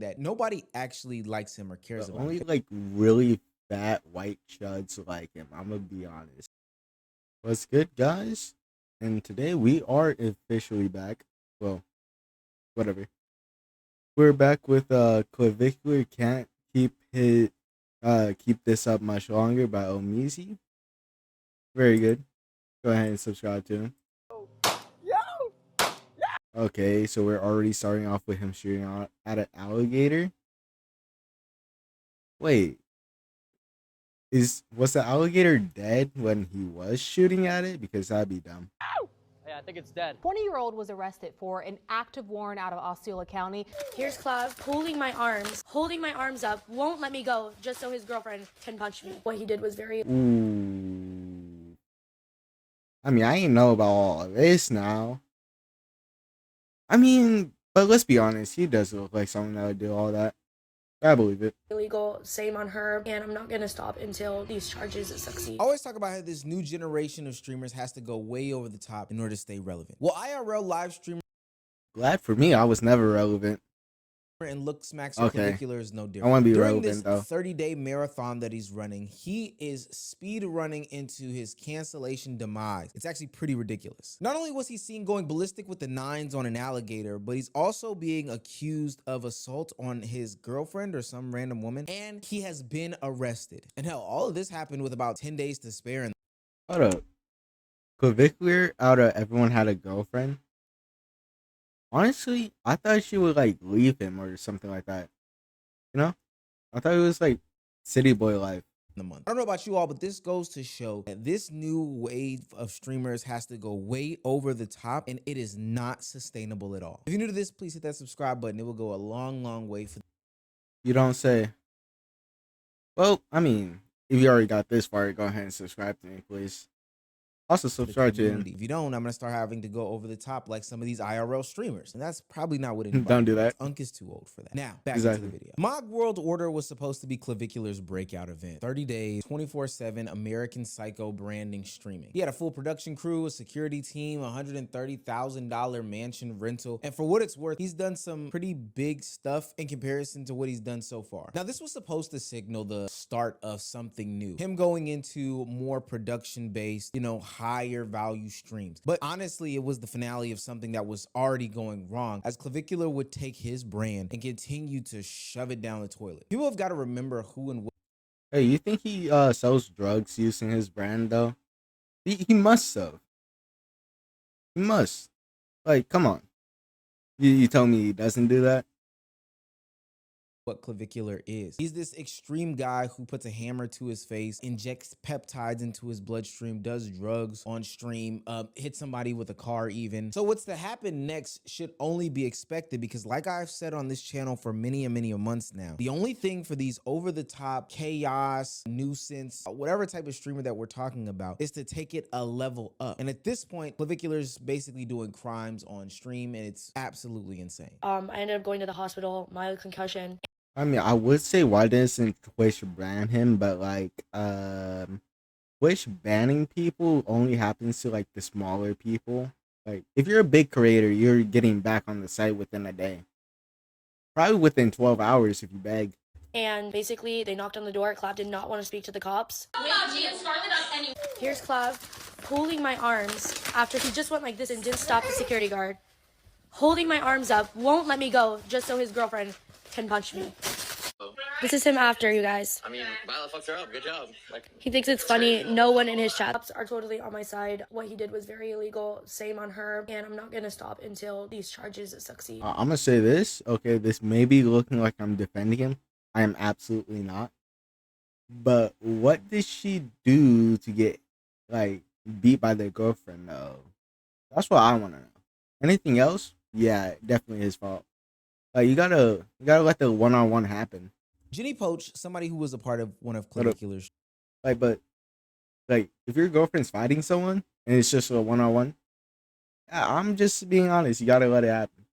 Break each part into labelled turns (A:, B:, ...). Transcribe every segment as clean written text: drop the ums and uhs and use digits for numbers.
A: that nobody actually likes him or cares about
B: Only
A: him.
B: like really fat white chuds like him. I'm gonna be honest. What's good, guys? And today we are officially back. Well, whatever. We're back with Clavicular Can't keep this up much longer by Omizi. Very good. Go ahead and subscribe to him. Okay, so we're already starting off with him shooting out at an alligator. Wait, was the alligator dead when he was shooting at it? Because that'd be dumb.
C: Yeah, I think it's dead.
D: 20-year-old was arrested for an active warrant out of Osceola County.
E: Here's Clav holding my arms up, won't let me go just so his girlfriend can punch me. What he did was very...
B: Ooh. I mean, I ain't know about all of this now. I mean, but let's be honest, he does look like someone that would do all that. I believe it.
E: illegal, same on her, and I'm not gonna stop until these charges succeed.
A: I always talk about how this new generation of streamers has to go way over the top in order to stay relevant. Well, IRL live streamer
B: Glad for me, I was never relevant.
A: and Look Smacks
B: Okay.
A: Clavicular is no different.
B: I want to be
A: During
B: relevant
A: this
B: though.
A: 30-day marathon that he's running, he is speed running into his cancellation demise. It's actually pretty ridiculous. Not only was he seen going ballistic with the nines on an alligator, but he's also being accused of assault on his girlfriend or some random woman, and he has been arrested. And hell, all of this happened with about 10 days to spare. And
B: Hold up. Clavicular out of everyone had a girlfriend. Honestly, I thought she would like leave him or something like that. You know? I thought it was like city boy life.
A: the month. I don't know about you all, but this goes to show that this new wave of streamers has to go way over the top, and it is not sustainable at all. If you're new to this, please hit that subscribe button. It will go a long, long way for
B: You don't say. Well, I mean, if you already got this far, go ahead and subscribe to me, please. Also,
A: the
B: subscribe to him.
A: community. If you don't, I'm gonna start having to go over the top like some of these IRL streamers, and that's probably not what anybody
B: Don't do that.
A: wants. Unk is too old for that. Now, back
B: Exactly.
A: into the video. Mock World Order was supposed to be Clavicular's breakout event. 30 days, 24/7 American Psycho branding streaming. He had a full production crew, a security team, $130,000 mansion rental, and for what it's worth, he's done some pretty big stuff in comparison to what he's done so far. Now, this was supposed to signal the start of something new. Him going into more production-based, higher value streams. But honestly, it was the finale of something that was already going wrong, as Clavicular would take his brand and continue to shove it down the toilet. People have got to remember who and what.
B: Hey, you think he sells drugs using his brand though? He must have. He must. Like, come on. You tell me he doesn't do that?
A: What Clavicular is. He's this extreme guy who puts a hammer to his face, injects peptides into his bloodstream, does drugs on stream, hits somebody with a car even. So what's to happen next should only be expected, because like I've said on this channel for many and many months now, the only thing for these over-the-top chaos, nuisance, whatever type of streamer that we're talking about is to take it a level up. And at this point, Clavicular's basically doing crimes on stream, and it's absolutely insane.
E: I ended up going to the hospital, mild concussion.
B: I mean, I would say why doesn't Twitch ban him, but like, Twitch banning people only happens to like the smaller people. Like, if you're a big creator, you're getting back on the site within a day. Probably within 12 hours if you beg.
E: And basically, they knocked on the door. Clav did not want to speak to the cops. Here's Clav holding my arms after he just went like this and didn't stop the security guard. Holding my arms up, won't let me go just so his girlfriend can punch me. This is him after, you guys.
C: I mean, Violet fucked her up. Good job.
E: He thinks it's funny. No one in his chats are totally on my side. What he did was very illegal. Same on her. And I'm not going to stop until these charges succeed.
B: I'm gonna say this. Okay, this may be looking like I'm defending him. I am absolutely not. But what did she do to get like beat by their girlfriend though? That's what I want to know. Anything else? Yeah, definitely his fault. You gotta let the one-on-one happen.
A: Jenny Poach, somebody who was a part of one of Clavicular's.
B: But if your girlfriend's fighting someone and it's just a one-on-one, I'm just being honest. You gotta let it happen.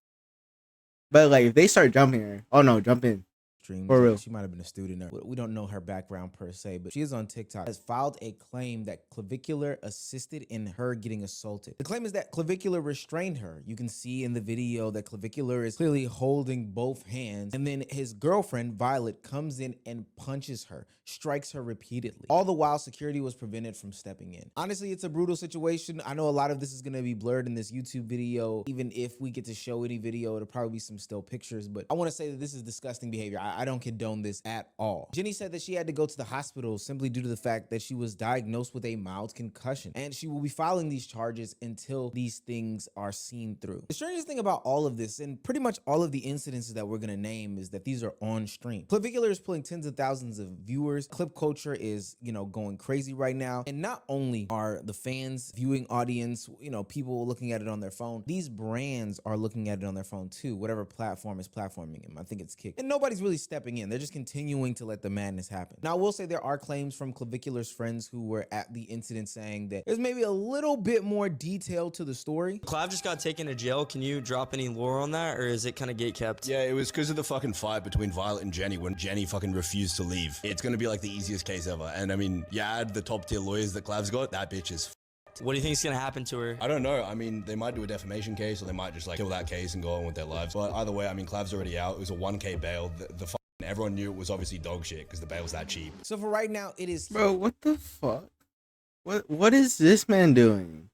B: But like, if they start jumping her, oh no, jump in.
A: streams.
B: For real.
A: She might have been a student, or we don't know her background per se, but she is on TikTok, has filed a claim that Clavicular assisted in her getting assaulted. The claim is that Clavicular restrained her. You can see in the video that Clavicular is clearly holding both hands, and then his girlfriend, Violet, comes in and punches her, strikes her repeatedly. All the while, security was prevented from stepping in. Honestly, it's a brutal situation. I know a lot of this is going to be blurred in this YouTube video. Even if we get to show any video, it'll probably be some still pictures, but I want to say that this is disgusting behavior. I don't condone this at all. Jenny said that she had to go to the hospital simply due to the fact that she was diagnosed with a mild concussion, and she will be filing these charges until these things are seen through. The strangest thing about all of this, and pretty much all of the incidences that we're going to name, is that these are on stream. Clavicular is pulling tens of thousands of viewers. Clip culture is, going crazy right now. And not only are the fans, viewing audience, people looking at it on their phone, these brands are looking at it on their phone too, whatever platform is platforming him. I think it's Kick. And nobody's really stepping in. They're just continuing to let the madness happen. Now, I will say there are claims from Clavicular's friends who were at the incident saying that there's maybe a little bit more detail to the story.
F: Clav just got taken to jail. Can you drop any lore on that, or is it kind of gate kept?
G: Yeah, it was because of the fucking fight between Violet and Jenny when Jenny fucking refused to leave. It's gonna be like the easiest case ever. And I mean, add the top tier lawyers that Clav's got, that bitch is
F: What do you think is going to happen to her?
G: I don't know. I mean, they might do a defamation case, or they might just kill that case and go on with their lives. But either way, I mean, Clav's already out. It was a 1K bail. Everyone knew it was obviously dog shit because the bail was that cheap.
A: So for right now, it is.
B: Bro, what the fuck? What is this man doing?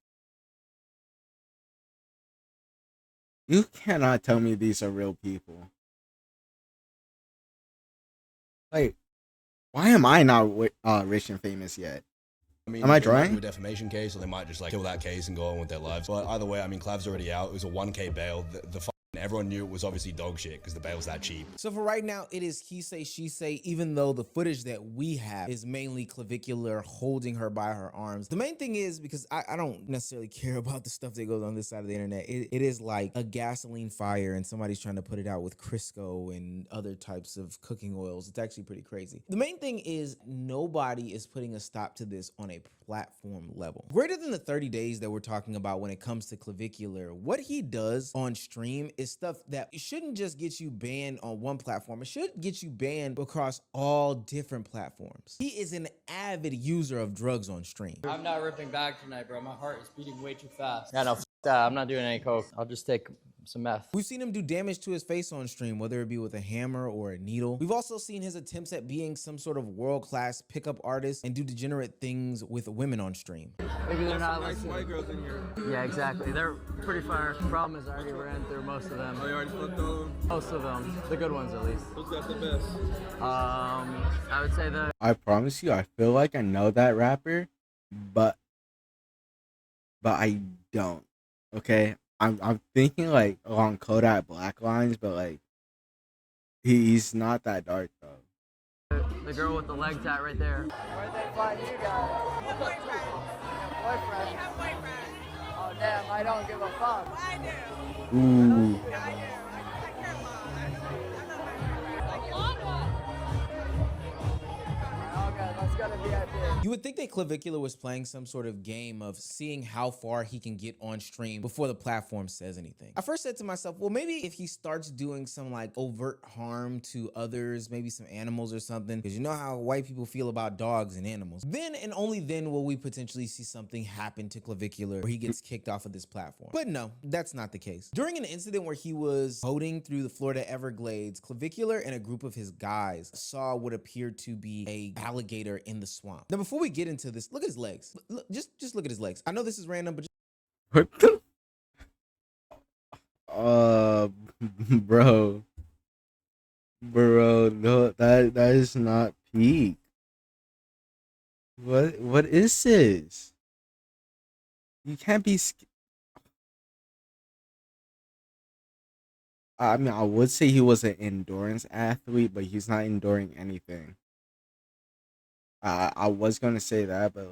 B: You cannot tell me these are real people. Like, why am I not rich and famous yet?
G: I mean,
B: am I
G: they might
B: drawing?
G: do a defamation case, or they might just kill that case and go on with their lives. But either way, I mean, Clav's already out. It was a 1K bail. Everyone knew it was obviously dog shit because the bail was that cheap.
A: So for right now, it is he say, she say, even though the footage that we have is mainly Clavicular holding her by her arms. The main thing is, because I don't necessarily care about the stuff that goes on this side of the internet, it is like a gasoline fire and somebody's trying to put it out with Crisco and other types of cooking oils. It's actually pretty crazy. The main thing is nobody is putting a stop to this on a platform level. Greater than the 30 days that we're talking about when it comes to Clavicular, what he does on stream is stuff that shouldn't just get you banned on one platform. It should get you banned across all different platforms. He is an avid user of drugs on stream.
C: I'm not ripping back tonight, bro. My heart is beating way too fast. Yeah, no, that. I'm not doing any coke. I'll just take some meth.
A: We've seen him do damage to his face on stream, whether it be with a hammer or a needle. We've also seen his attempts at being some sort of world-class pickup artist and do degenerate things with women on stream.
C: Maybe they're not listening. White girls in here. Yeah, exactly. They're pretty fire. Problem is I already ran through most of them.
H: Oh, you already fucked all of them?
C: Most of them. The good ones, at least.
H: Who's got the best?
C: I would say the...
B: I promise you, I feel like I know that rapper, but I don't. Okay, I'm thinking like along Kodak Black lines, but like he's not that dark though.
C: The girl with the leg tat right there. Where'd they find you guys? Boyfriend. Boyfriend.
I: have boyfriend.
C: Oh damn, I don't give a fuck.
I: I do.
B: Ooh.
I: I do. I take care of mom. I'm not
C: Okay, let's go to VIP.
A: You would think that Clavicular was playing some sort of game of seeing how far he can get on stream before the platform says anything. I first said to myself, well, maybe if he starts doing some overt harm to others, maybe some animals or something, because you know how white people feel about dogs and animals, then and only then will we potentially see something happen to Clavicular where he gets kicked off of this platform. But no, that's not the case. During an incident where he was boating through the Florida Everglades, Clavicular and a group of his guys saw what appeared to be a alligator in the swamp. Now, before we get into this, look at his legs. Look, just look at his legs. I know this is random, but
B: What the? Bro, no, that is not peak. What is this? You can't be. I mean, I would say he was an endurance athlete, but he's not enduring anything. I was gonna say that, but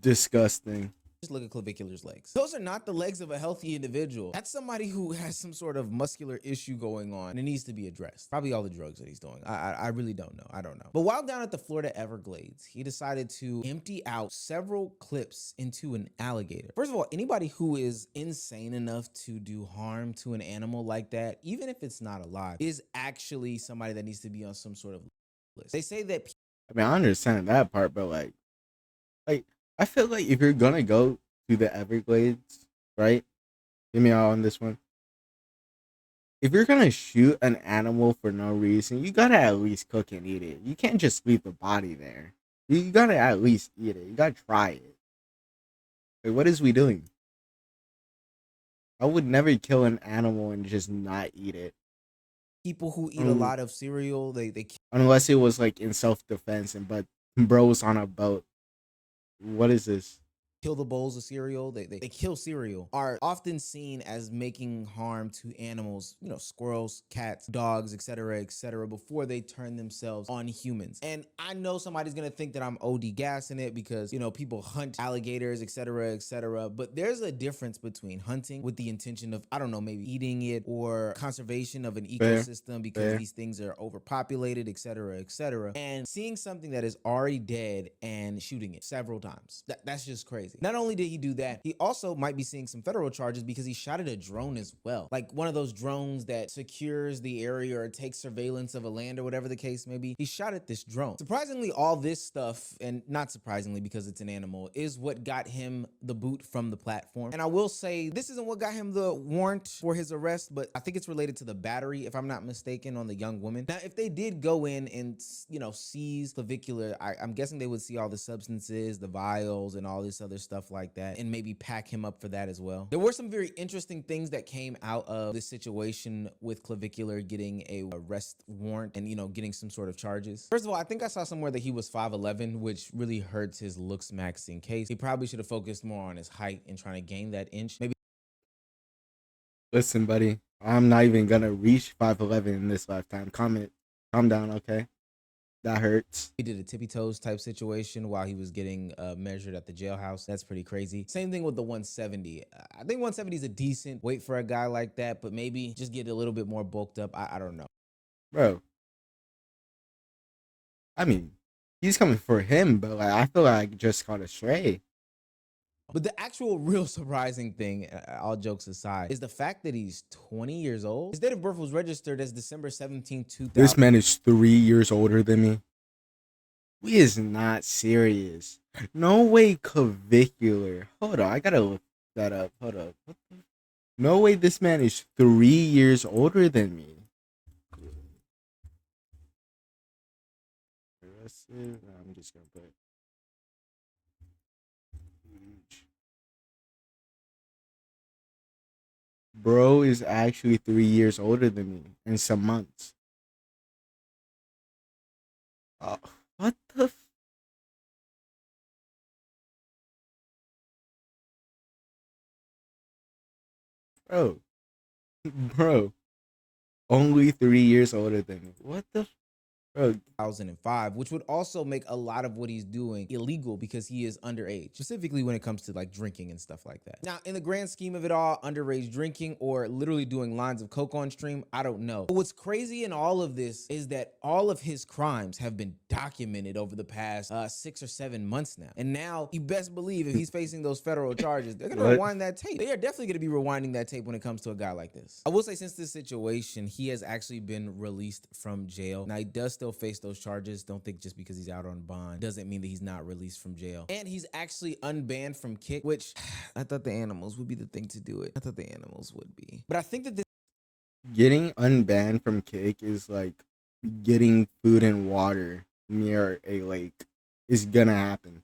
B: disgusting.
A: Just look at Clavicular's legs. Those are not the legs of a healthy individual. That's somebody who has some sort of muscular issue going on and it needs to be addressed. Probably all the drugs that he's doing. I really don't know. I don't know. But while down at the Florida Everglades, he decided to empty out several clips into an alligator. First of all, anybody who is insane enough to do harm to an animal like that, even if it's not alive, is actually somebody that needs to be on some sort of list. They say that
B: I mean, I understand that part, but like I feel like if you're gonna go to the Everglades, right? Hear me out on this one. If you're gonna shoot an animal for no reason, you gotta at least cook and eat it. You can't just leave the body there. You gotta at least eat it. You gotta try it. Like, what is we doing? I would never kill an animal and just not eat it.
A: people who eat a lot of cereal, they
B: Unless it was like in self-defense but bros on a boat. What is this?
A: kill the bowls of cereal, they kill cereal, are often seen as making harm to animals, you know, squirrels, cats, dogs, etc., before they turn themselves on humans. And I know somebody's gonna think that I'm OD gassing it because, you know, people hunt alligators, etc., but there's a difference between hunting with the intention of, I don't know, maybe eating it or conservation of an ecosystem because these things are overpopulated, etc., and seeing something that is already dead and shooting it several times. That's just crazy. Not only did he do that, he also might be seeing some federal charges because he shot at a drone as well. Like one of those drones that secures the area or takes surveillance of a land or whatever the case may be. He shot at this drone. Surprisingly, all this stuff, and not surprisingly because it's an animal, is what got him the boot from the platform. And I will say, this isn't what got him the warrant for his arrest, but I think it's related to the battery, if I'm not mistaken, on the young woman. Now, if they did go in and, you know, seize Clavicular, I'm guessing they would see all the substances, the vials, and all this other stuff like that, and maybe pack him up for that as well. There were some very interesting things that came out of this situation with Clavicular getting a arrest warrant and, you know, getting some sort of charges. First of all, I think I saw somewhere that he was 5'11", which really hurts his looks maxing case. He probably should have focused more on his height and trying to gain that inch. Maybe.
B: Listen, buddy, I'm not even gonna reach 5'11" in this lifetime. Calm down, okay? That hurts.
A: He did a tippy toes type situation while he was getting measured at the jailhouse. That's pretty crazy. Same thing with the 170. I think 170 is a decent weight for a guy like that, but maybe just get a little bit more bulked up. I don't know.
B: Bro. I mean, he's coming for him, but like I feel like I just caught a stray.
A: But the actual real surprising thing, all jokes aside, is the fact that he's 20 years old. His date of birth was registered as December 17, 2000.
B: This man is 3 years older than me. We is not serious. No way Clavicular. Hold on, I gotta look that up. Hold up. What the? No way this man is 3 years older than me. I'm just gonna put bro is actually 3 years older than me in some months. Oh, what the bro, only 3 years older than me. What the bro?
A: 2005, which would also make a lot of what he's doing illegal because he is underage, specifically when it comes to like drinking and stuff like that. Now, in the grand scheme of it all, underage drinking or literally doing lines of coke on stream, I don't know. But what's crazy in all of this is that all of his crimes have been documented over the past 6 or 7 months now. And now you best believe if he's facing those federal charges, they're gonna rewind that tape. They are definitely gonna be rewinding that tape when it comes to a guy like this. I will say, since this situation, he has actually been released from jail. Now, he does still face those charges. Don't think just because he's out on bond doesn't mean that he's not released from jail. And he's actually unbanned from Kick, which I thought the animals would be the thing to do it. I thought the animals would be. But I think that this
B: Getting unbanned from Kick is like getting food and water near a lake. Is gonna happen.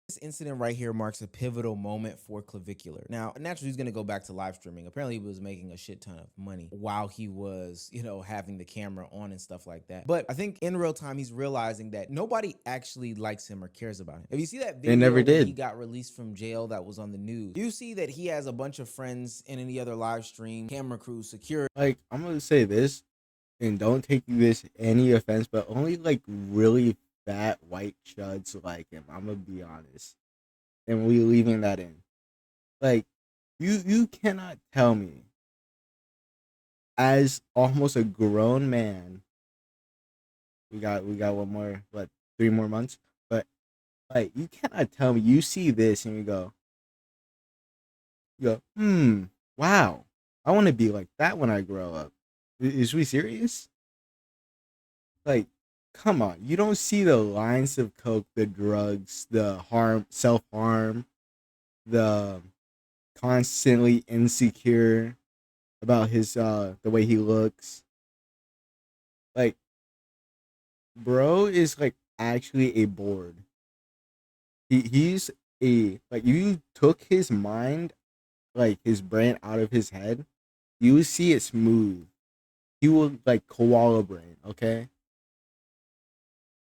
A: This incident right here marks a pivotal moment for Clavicular. Now, naturally, he's going to go back to live streaming. Apparently, he was making a shit ton of money while he was, you know, having the camera on and stuff like that. But I think in real time, he's realizing that nobody actually likes him or cares about him. If you see that video
B: never
A: when
B: did.
A: he got released from jail that was on the news, you see that he has a bunch of friends in any other live stream, camera crew, security.
B: Like, I'm gonna say this, and don't take this any offense, but only like really fat white chuds like him. I'm gonna be honest. and we leaving that in. Like, you cannot tell me, as almost a grown man, we got one more, what, 3 more months, but like, you cannot tell me you see this and you go, wow, I want to be like that when I grow up. Is we serious? Like, come on, you don't see the lines of coke, the drugs, the self harm, the constantly insecure about his the way he looks. Like, bro is like actually a board. He's a, like, you took his mind, like his brain out of his head, you would see it smooth. He will like koala brain, okay?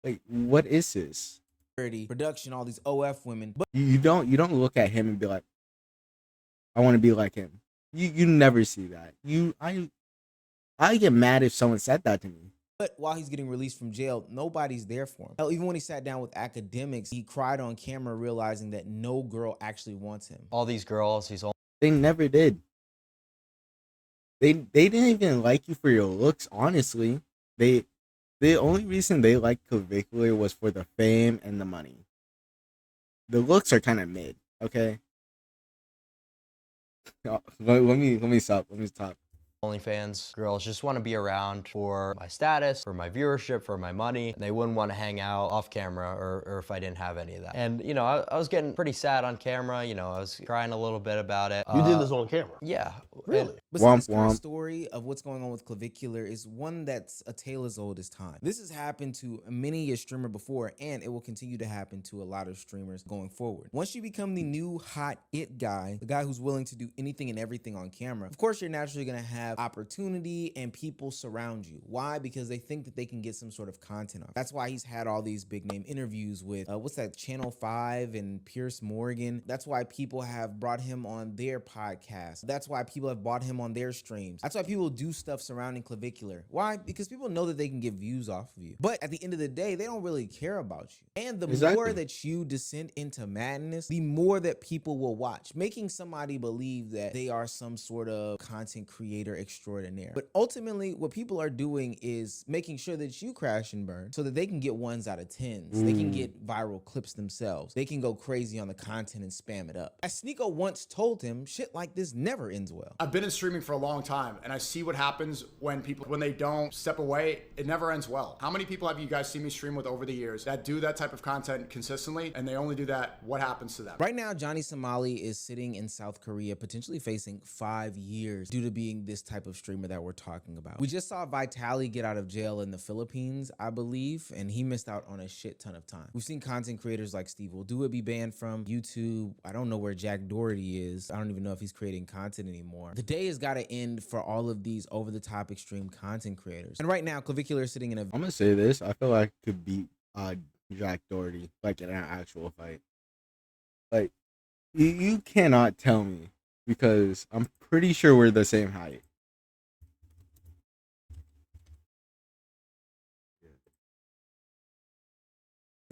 B: Like, what is this?
A: Production, all these OF women. But
B: You don't look at him and be like, I want to be like him. You never see that. I get mad if someone said that to me.
A: while he's getting released from jail, nobody's there for him. Hell, even when he sat down with academics, he cried on camera, realizing that no girl actually wants him.
C: All these girls,
B: They never did. They didn't even like you for your looks, honestly. The only reason they liked Clavicular was for the fame and the money. The looks are kind of mid, okay? Let me stop. Let me stop.
C: OnlyFans girls just want to be around for my status, for my viewership, for my money. They wouldn't want to hang out off camera or if I didn't have any of that. And, you know, I was getting pretty sad on camera. You know, I was crying a little bit about it.
H: You did this on camera?
C: Yeah.
H: Really?
A: But
B: Womp
A: this current
B: womp.
A: story of what's going on with Clavicular is one that's a tale as old as time. This has happened to many a streamer before, and it will continue to happen to a lot of streamers going forward. Once you become the new hot it guy, the guy who's willing to do anything and everything on camera, of course you're naturally going to have opportunity and people surround you. Why? Because they think that they can get some sort of content off. That's why he's had all these big name interviews with what's that, Channel 5 and Pierce Morgan. That's why people have brought him on their podcast. That's why people have bought him on their streams. That's why people do stuff surrounding Clavicular. Why? Because people know that they can get views off of you. But at the end of the day, they don't really care about you. And the more that you descend into madness, the more that people will watch, making somebody believe that they are some sort of content creator extraordinaire. But ultimately, what people are doing is making sure that you crash and burn so that they can get 1s out of 10s. They can get viral clips themselves. They can go crazy on the content and spam it up. As Sneeko once told him, shit like this never ends well.
J: I've been in streaming for a long time, and I see what happens when they don't step away. It never ends well. How many people have you guys seen me stream with over the years that do that type of content consistently, and they only do that? What happens to them?
A: Right now, Johnny Somali is sitting in South Korea, potentially facing 5 years due to being this type of streamer that we're talking about. We just saw Vitali get out of jail in the Philippines, I believe, and he missed out on a shit ton of time. We've seen content creators like Steve Will Do It be banned from YouTube. I don't know where Jack Doherty is. I don't even know if he's creating content anymore. The day has got to end for all of these over-the-top extreme content creators. And right now, Clavicular is sitting in a...
B: I'm gonna say this. I feel like I could beat Jack Doherty, like, in an actual fight. Like, you cannot tell me, because I'm pretty sure we're the same height.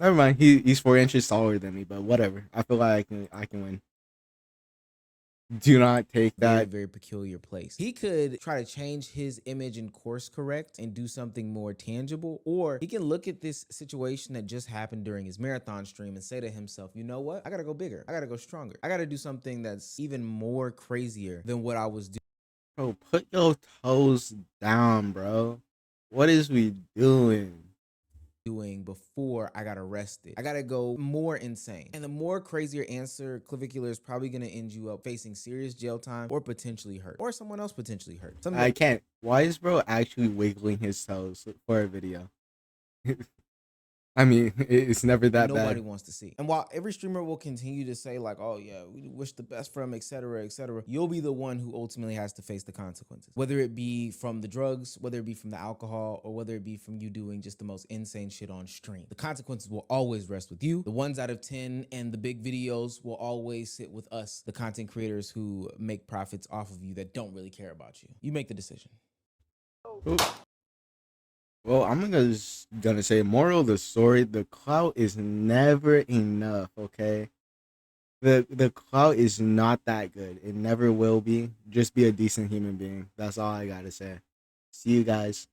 B: Never mind. He's 4 inches taller than me, but whatever. I feel like I can win. Do not take that.
A: very peculiar place. He could try to change his image and course correct and do something more tangible, or he can look at this situation that just happened during his marathon stream and say to himself, you know what? I gotta go bigger. I gotta go stronger. I gotta do something that's even more crazier than what I was doing.
B: Bro, put your toes down, bro. What is we doing
A: Before I got arrested. I gotta go more insane. And the more crazier answer, Clavicular is probably gonna end you up facing serious jail time or potentially hurt. Or someone else potentially hurt.
B: I can't. Why is bro actually wiggling his toes for a video? I mean, it's never that bad.
A: Nobody wants to see. And while every streamer will continue to say like, oh yeah, we wish the best for him, etc., etc., you'll be the one who ultimately has to face the consequences. Whether it be from the drugs, whether it be from the alcohol, or whether it be from you doing just the most insane shit on stream. The consequences will always rest with you. The 1s out of 10 and the big videos will always sit with us, the content creators who make profits off of you that don't really care about you. You make the decision.
B: Ooh. Well, I'm gonna say, moral of the story, the clout is never enough, okay? The clout is not that good. It never will be. Just be a decent human being. That's all I gotta say. See you guys.